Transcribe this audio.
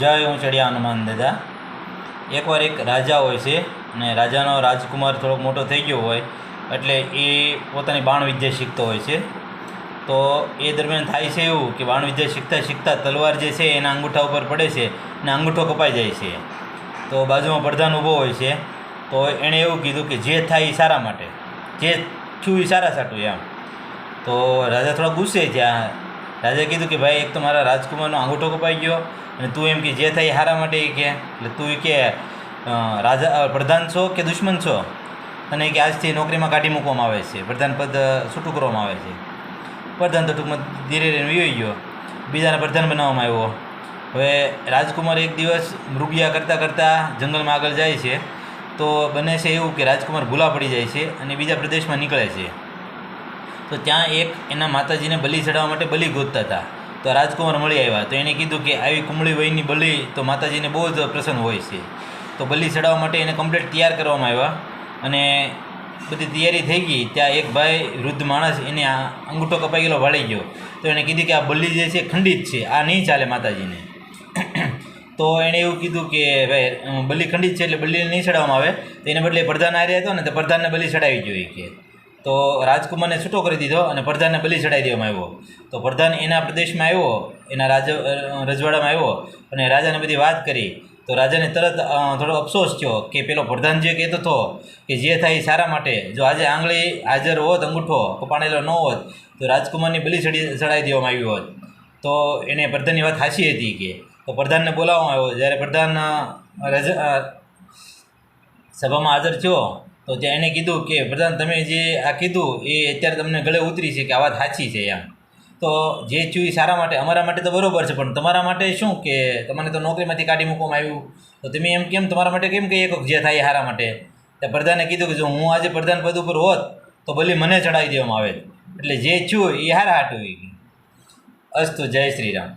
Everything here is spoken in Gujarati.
જય ઊંચડિયા હનુમાન દાદા। એકવાર એક રાજા હોય છે અને રાજાનો રાજકુમાર થોડોક મોટો થઈ ગયો હોય એટલે એ પોતાની બાણ વિદ્યા શીખતો હોય છે। તો એ દરમિયાન થાય છે એવું કે બાણ વિદ્યા શીખતા શીખતા તલવાર જે છે એના અંગૂઠા ઉપર પડે છે અને અંગૂઠો કપાઈ જાય છે। તો બાજુમાં પ્રધાન ઊભો હોય છે, તો એણે એવું કીધું કે જે થાય એ સારા માટે, જે થયું એ સારા સાટું એમ। તો રાજા થોડા ગુસ્સે થયા। રાજાએ કીધું કે ભાઈ, એક તો મારા રાજકુમારનો અંગૂઠો કપાઈ ગયો અને તું એમ કે જે થાય એ સારા માટે એ કે, એટલે તું કે રાજા પ્રધાન છો કે દુશ્મન છો? અને કે આજથી નોકરીમાં કાઢી મૂકવામાં આવે છે, પ્રધાન પદ છૂટું કરવામાં આવે છે। પ્રધાન તો ટૂંકમાં ધીરે ધીરે વયો ગયો, બીજાને પ્રધાન બનાવવામાં આવ્યો। હવે રાજકુમાર એક દિવસ મૃગયા કરતાં કરતાં જંગલમાં આગળ જાય છે, તો બને છે એવું કે રાજકુમાર ભૂલા પડી જાય છે અને બીજા પ્રદેશમાં નીકળે છે। તો ત્યાં એક એના માતાજીને બલિ ચડાવવા માટે બલિ ગોતતા હતા। તો રાજકુમાર મળી આવ્યા, તો એણે કીધું કે આવી કુમળી વયની બલિ તો માતાજીને બહુ જ પ્રસન્ન હોય છે। તો બલિ ચડાવવા માટે એને કમ્પ્લીટ તૈયાર કરવામાં આવ્યા અને બધી તૈયારી થઈ ગઈ। ત્યાં એક ભાઈ વૃદ્ધ માણસ એને આ અંગૂઠો કપાઈ ગયેલો ભાળી ગયો। તો એણે કીધું કે આ બલિ જે છે ખંડિત છે, આ નહીં ચાલે માતાજીને। તો એણે એવું કીધું કે ભાઈ, બલિ ખંડિત છે એટલે બલિને નહીં ચડાવવામાં આવે। તો એને બદલે પ્રધાન આવ્યા હતો ને, તો પ્રધાનને બલિ ચડાવી જોઈએ કે। તો રાજકુમારને છૂટો કરી દીધો અને પ્રધાનને બલિ ચડાવી દેવામાં આવ્યો। તો પ્રધાન એના પ્રદેશમાં આવ્યો, એના રજવાડામાં આવ્યો અને રાજાને બધી વાત કરી। તો રાજાને તરત થોડો અફસોસ થયો કે પેલો પ્રધાન જે કહેતો હતો કે જે થાય એ સારા માટે, જો આજે આંગળી હાજર હોત, અંગૂઠો કપાણેલો ન હોત, તો રાજકુમારની બલિ ચડાવી દેવામાં આવી હોત। તો એને પ્રધાનની વાત સાચી હતી કે। તો પ્રધાનને બોલાવવામાં આવ્યો। જ્યારે પ્રધાન સભામાં હાજર થયો, તો ત્યાં એણે કીધું કે પ્રધાન, તમે જે આ કીધું એ અત્યારે તમને ગળે ઉતરી છે કે આ વાત સાચી છે એમ। તો જે થયું એ સારા માટે, અમારા માટે તો બરાબર છે, પણ તમારા માટે શું કે તમને તો નોકરીમાંથી કાઢી મૂકવામાં આવ્યું, તો તમે એમ કેમ તમારા માટે કેમ કહીએ કે જે થાય એ સારા માટે? ત્યાં પ્રધાને કીધું કે જો હું આજે પ્રધાન પદ ઉપર હોત તો ભલે મને ચડાવી દેવામાં આવે, એટલે જે થયું એ સારા હાટું। અસ્તુ, જય શ્રી રામ।